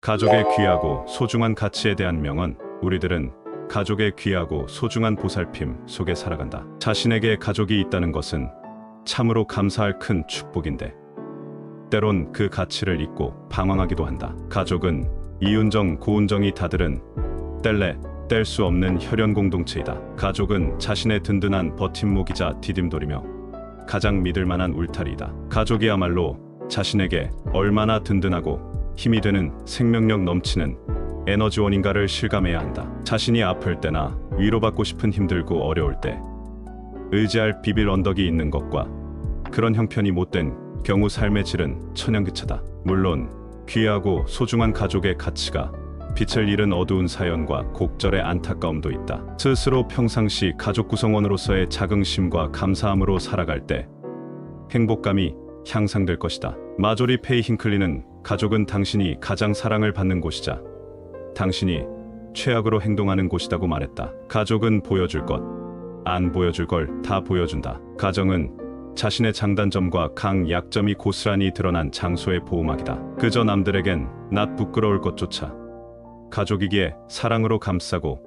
가족의 귀하고 소중한 가치에 대한 명언. 우리들은 가족의 귀하고 소중한 보살핌 속에 살아간다. 자신에게 가족이 있다는 것은 참으로 감사할 큰 축복인데 때론 그 가치를 잊고 방황하기도 한다. 가족은 이운정 고운정이 다들은 뗄래 뗄 수 없는 혈연 공동체이다. 가족은 자신의 든든한 버팀목이자 디딤돌이며 가장 믿을 만한 울타리이다. 가족이야말로 자신에게 얼마나 든든하고 힘이 되는 생명력 넘치는 에너지원인가를 실감해야 한다. 자신이 아플 때나 위로받고 싶은 힘들고 어려울 때 의지할 비빌 언덕이 있는 것과 그런 형편이 못된 경우 삶의 질은 천양기차다. 물론 귀하고 소중한 가족의 가치가 빛을 잃은 어두운 사연과 곡절의 안타까움도 있다. 스스로 평상시 가족 구성원으로서의 자긍심과 감사함으로 살아갈 때 행복감이 향상될 것이다. 마조리 페이 힌클리는 가족은 당신이 가장 사랑을 받는 곳이자 당신이 최악으로 행동하는 곳이라고 말했다. 가족은 보여줄 것, 안 보여줄 걸 다 보여준다. 가정은 자신의 장단점과 강약점이 고스란히 드러난 장소의 보호막이다. 그저 남들에겐 낯 부끄러울 것조차 가족이기에 사랑으로 감싸고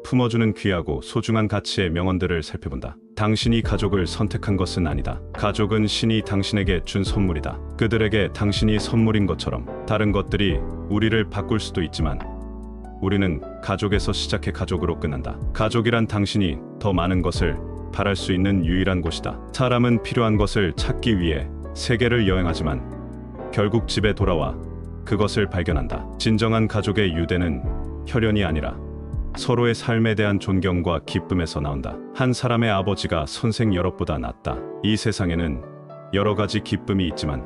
품어주는 귀하고 소중한 가치의 명언들을 살펴본다. 당신이 가족을 선택한 것은 아니다. 가족은 신이 당신에게 준 선물이다. 그들에게 당신이 선물인 것처럼 다른 것들이 우리를 바꿀 수도 있지만 우리는 가족에서 시작해 가족으로 끝난다. 가족이란 당신이 더 많은 것을 바랄 수 있는 유일한 곳이다. 사람은 필요한 것을 찾기 위해 세계를 여행하지만 결국 집에 돌아와 그것을 발견한다. 진정한 가족의 유대는 혈연이 아니라 서로의 삶에 대한 존경과 기쁨에서 나온다. 한 사람의 아버지가 선생 여럿보다 낫다. 이 세상에는 여러 가지 기쁨이 있지만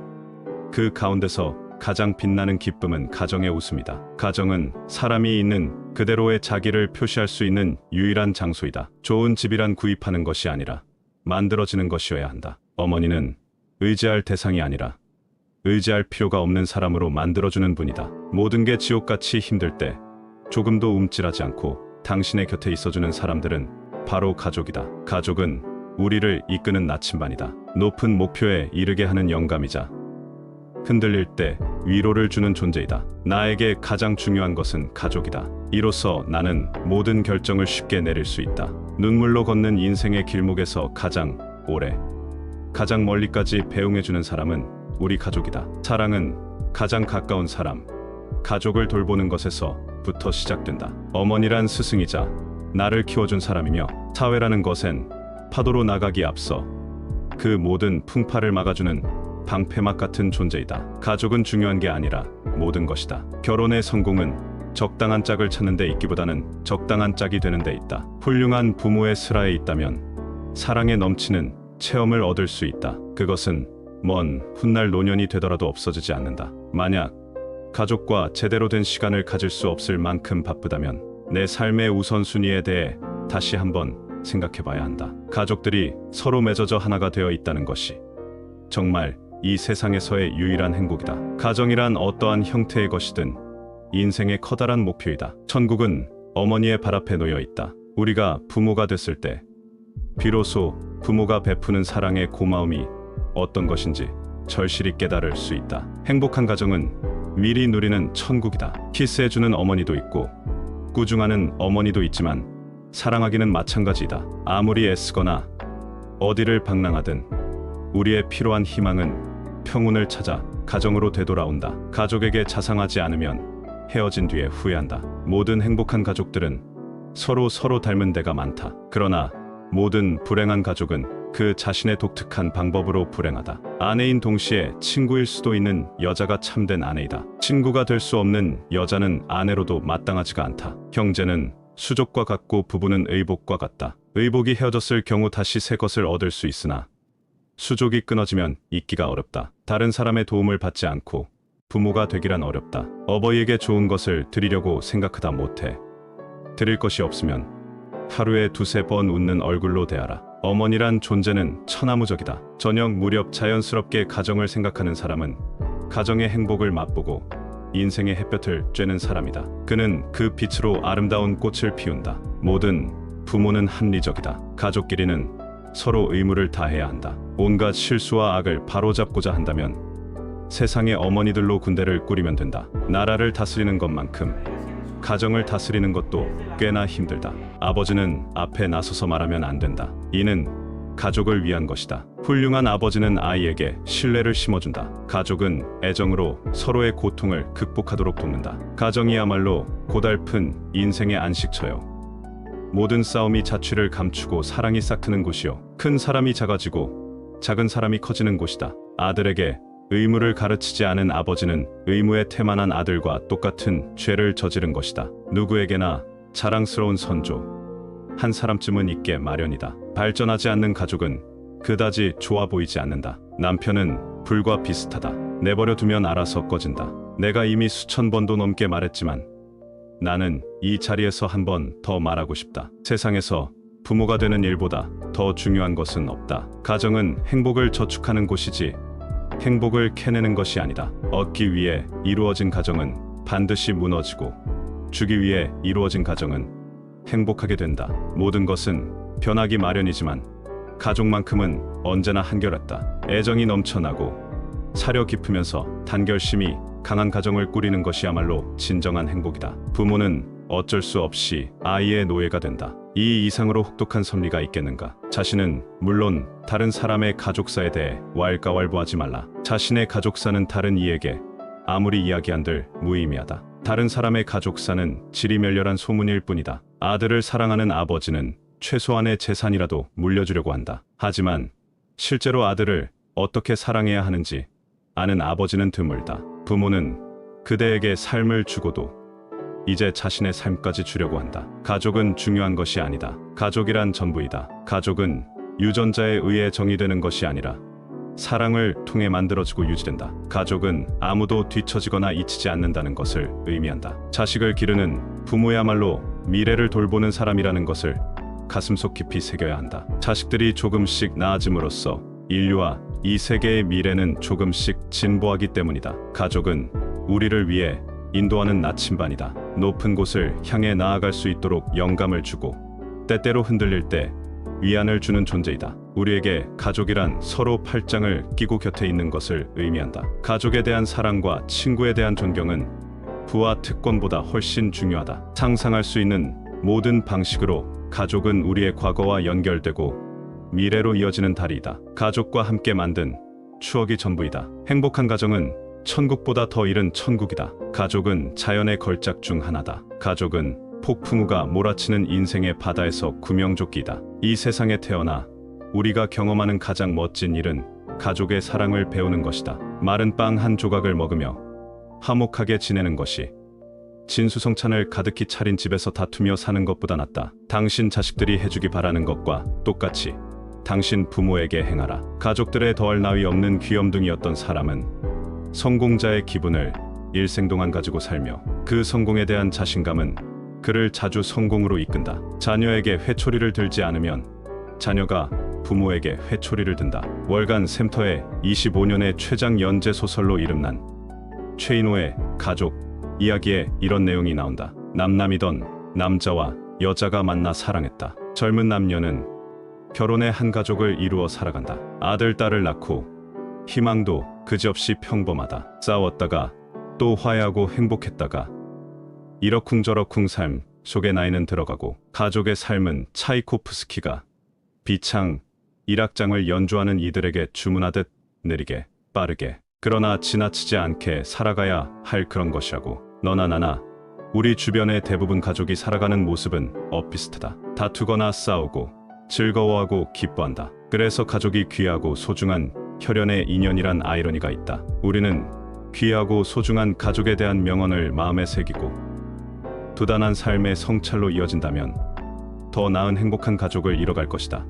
그 가운데서 가장 빛나는 기쁨은 가정의 웃음이다. 가정은 사람이 있는 그대로의 자기를 표시할 수 있는 유일한 장소이다. 좋은 집이란 구입하는 것이 아니라 만들어지는 것이어야 한다. 어머니는 의지할 대상이 아니라 의지할 필요가 없는 사람으로 만들어주는 분이다. 모든 게 지옥같이 힘들 때 조금도 움찔하지 않고 당신의 곁에 있어주는 사람들은 바로 가족이다. 가족은 우리를 이끄는 나침반이다. 높은 목표에 이르게 하는 영감이자 흔들릴 때 위로를 주는 존재이다. 나에게 가장 중요한 것은 가족이다. 이로써 나는 모든 결정을 쉽게 내릴 수 있다. 눈물로 걷는 인생의 길목에서 가장 오래, 가장 멀리까지 배웅해주는 사람은 우리 가족이다. 사랑은 가장 가까운 사람, 가족을 돌보는 것에서부터 시작된다. 어머니란 스승이자 나를 키워준 사람이며 사회라는 것엔 파도로 나가기 앞서 그 모든 풍파를 막아주는 방패막 같은 존재이다. 가족은 중요한 게 아니라 모든 것이다. 결혼의 성공은 적당한 짝을 찾는 데 있기보다는 적당한 짝이 되는 데 있다. 훌륭한 부모의 슬하에 있다면 사랑에 넘치는 체험을 얻을 수 있다. 그것은 먼 훗날 노년이 되더라도 없어지지 않는다. 만약 가족과 제대로 된 시간을 가질 수 없을 만큼 바쁘다면 내 삶의 우선순위에 대해 다시 한번 생각해봐야 한다. 가족들이 서로 맺어져 하나가 되어 있다는 것이 정말 이 세상에서의 유일한 행복이다. 가정이란 어떠한 형태의 것이든 인생의 커다란 목표이다. 천국은 어머니의 발 앞에 놓여 있다. 우리가 부모가 됐을 때 비로소 부모가 베푸는 사랑의 고마움이 어떤 것인지 절실히 깨달을 수 있다. 행복한 가정은 미리 누리는 천국이다. 키스해주는 어머니도 있고 꾸중하는 어머니도 있지만 사랑하기는 마찬가지이다. 아무리 애쓰거나 어디를 방랑하든 우리의 필요한 희망은 평온을 찾아 가정으로 되돌아온다. 가족에게 자상하지 않으면 헤어진 뒤에 후회한다. 모든 행복한 가족들은 서로 닮은 데가 많다. 그러나 모든 불행한 가족은 그 자신의 독특한 방법으로 불행하다. 아내인 동시에 친구일 수도 있는 여자가 참된 아내이다. 친구가 될 수 없는 여자는 아내로도 마땅하지가 않다. 형제는 수족과 같고 부부는 의복과 같다. 의복이 헤어졌을 경우 다시 새 것을 얻을 수 있으나 수족이 끊어지면 잊기가 어렵다. 다른 사람의 도움을 받지 않고 부모가 되기란 어렵다. 어버이에게 좋은 것을 드리려고 생각하다 못해 드릴 것이 없으면 하루에 두세 번 웃는 얼굴로 대하라. 어머니란 존재는 천하무적이다. 저녁 무렵 자연스럽게 가정을 생각하는 사람은 가정의 행복을 맛보고 인생의 햇볕을 쬐는 사람이다. 그는 그 빛으로 아름다운 꽃을 피운다. 모든 부모는 합리적이다. 가족끼리는 서로 의무를 다해야 한다. 온갖 실수와 악을 바로잡고자 한다면 세상의 어머니들로 군대를 꾸리면 된다. 나라를 다스리는 것만큼 가정을 다스리는 것도 꽤나 힘들다. 아버지는 앞에 나서서 말하면 안 된다. 이는 가족을 위한 것이다. 훌륭한 아버지는 아이에게 신뢰를 심어준다. 가족은 애정으로 서로의 고통을 극복하도록 돕는다. 가정이야말로 고달픈 인생의 안식처요. 모든 싸움이 자취를 감추고 사랑이 싹트는 곳이요. 큰 사람이 작아지고 작은 사람이 커지는 곳이다. 아들에게 의무를 가르치지 않은 아버지는 의무에 태만한 아들과 똑같은 죄를 저지른 것이다. 누구에게나 자랑스러운 선조 한 사람쯤은 있게 마련이다. 발전하지 않는 가족은 그다지 좋아 보이지 않는다. 남편은 불과 비슷하다. 내버려 두면 알아서 꺼진다. 내가 이미 수천 번도 넘게 말했지만 나는 이 자리에서 한 번 더 말하고 싶다. 세상에서 부모가 되는 일보다 더 중요한 것은 없다. 가정은 행복을 저축하는 곳이지 행복을 캐내는 것이 아니다. 얻기 위해 이루어진 가정은 반드시 무너지고 주기 위해 이루어진 가정은 행복하게 된다. 모든 것은 변하기 마련이지만 가족만큼은 언제나 한결같다. 애정이 넘쳐나고 사려 깊으면서 단결심이 강한 가정을 꾸리는 것이야말로 진정한 행복이다. 부모는 어쩔 수 없이 아이의 노예가 된다. 이 이상으로 혹독한 섭리가 있겠는가? 자신은 물론 다른 사람의 가족사에 대해 왈가왈부하지 말라. 자신의 가족사는 다른 이에게 아무리 이야기한들 무의미하다. 다른 사람의 가족사는 지리멸렬한 소문일 뿐이다. 아들을 사랑하는 아버지는 최소한의 재산이라도 물려주려고 한다. 하지만 실제로 아들을 어떻게 사랑해야 하는지 아는 아버지는 드물다. 부모는 그대에게 삶을 주고도 이제 자신의 삶까지 주려고 한다. 가족은 중요한 것이 아니다. 가족이란 전부이다. 가족은 유전자에 의해 정의되는 것이 아니라 사랑을 통해 만들어지고 유지된다. 가족은 아무도 뒤처지거나 잊히지 않는다는 것을 의미한다. 자식을 기르는 부모야말로 미래를 돌보는 사람이라는 것을 가슴속 깊이 새겨야 한다. 자식들이 조금씩 나아짐으로써 인류와 이 세계의 미래는 조금씩 진보하기 때문이다. 가족은 우리를 위해 인도하는 나침반이다. 높은 곳을 향해 나아갈 수 있도록 영감을 주고 때때로 흔들릴 때 위안을 주는 존재이다. 우리에게 가족이란 서로 팔짱을 끼고 곁에 있는 것을 의미한다. 가족에 대한 사랑과 친구에 대한 존경은 부와 특권보다 훨씬 중요하다. 상상할 수 있는 모든 방식으로 가족은 우리의 과거와 연결되고 미래로 이어지는 다리이다. 가족과 함께 만든 추억이 전부이다. 행복한 가정은 천국보다 더 이른 천국이다. 가족은 자연의 걸작 중 하나다. 가족은 폭풍우가 몰아치는 인생의 바다에서 구명조끼이다. 이 세상에 태어나 우리가 경험하는 가장 멋진 일은 가족의 사랑을 배우는 것이다. 마른 빵 한 조각을 먹으며 화목하게 지내는 것이 진수성찬을 가득히 차린 집에서 다투며 사는 것보다 낫다. 당신 자식들이 해주기 바라는 것과 똑같이 당신 부모에게 행하라. 가족들의 더할 나위 없는 귀염둥이였던 사람은 성공자의 기분을 일생 동안 가지고 살며 그 성공에 대한 자신감은 그를 자주 성공으로 이끈다. 자녀에게 회초리를 들지 않으면 자녀가 부모에게 회초리를 든다. 월간 샘터의 25년의 최장 연재 소설로 이름난 최인호의 가족 이야기에 이런 내용이 나온다. 남남이던 남자와 여자가 만나 사랑했다. 젊은 남녀는 결혼해 한 가족을 이루어 살아간다. 아들, 딸을 낳고 희망도 그지없이 평범하다. 싸웠다가 또 화해하고 행복했다가 이러쿵저러쿵 삶 속에 나이는 들어가고 가족의 삶은 차이코프스키가 비창 1악장을 연주하는 이들에게 주문하듯 느리게 빠르게 그러나 지나치지 않게 살아가야 할 그런 것이라고. 너나 나나 우리 주변의 대부분 가족이 살아가는 모습은 엇비슷하다. 다투거나 싸우고 즐거워하고 기뻐한다. 그래서 가족이 귀하고 소중한 혈연의 인연이란 아이러니가 있다. 우리는 귀하고 소중한 가족에 대한 명언을 마음에 새기고 부단한 삶의 성찰로 이어진다면 더 나은 행복한 가족을 이뤄갈 것이다.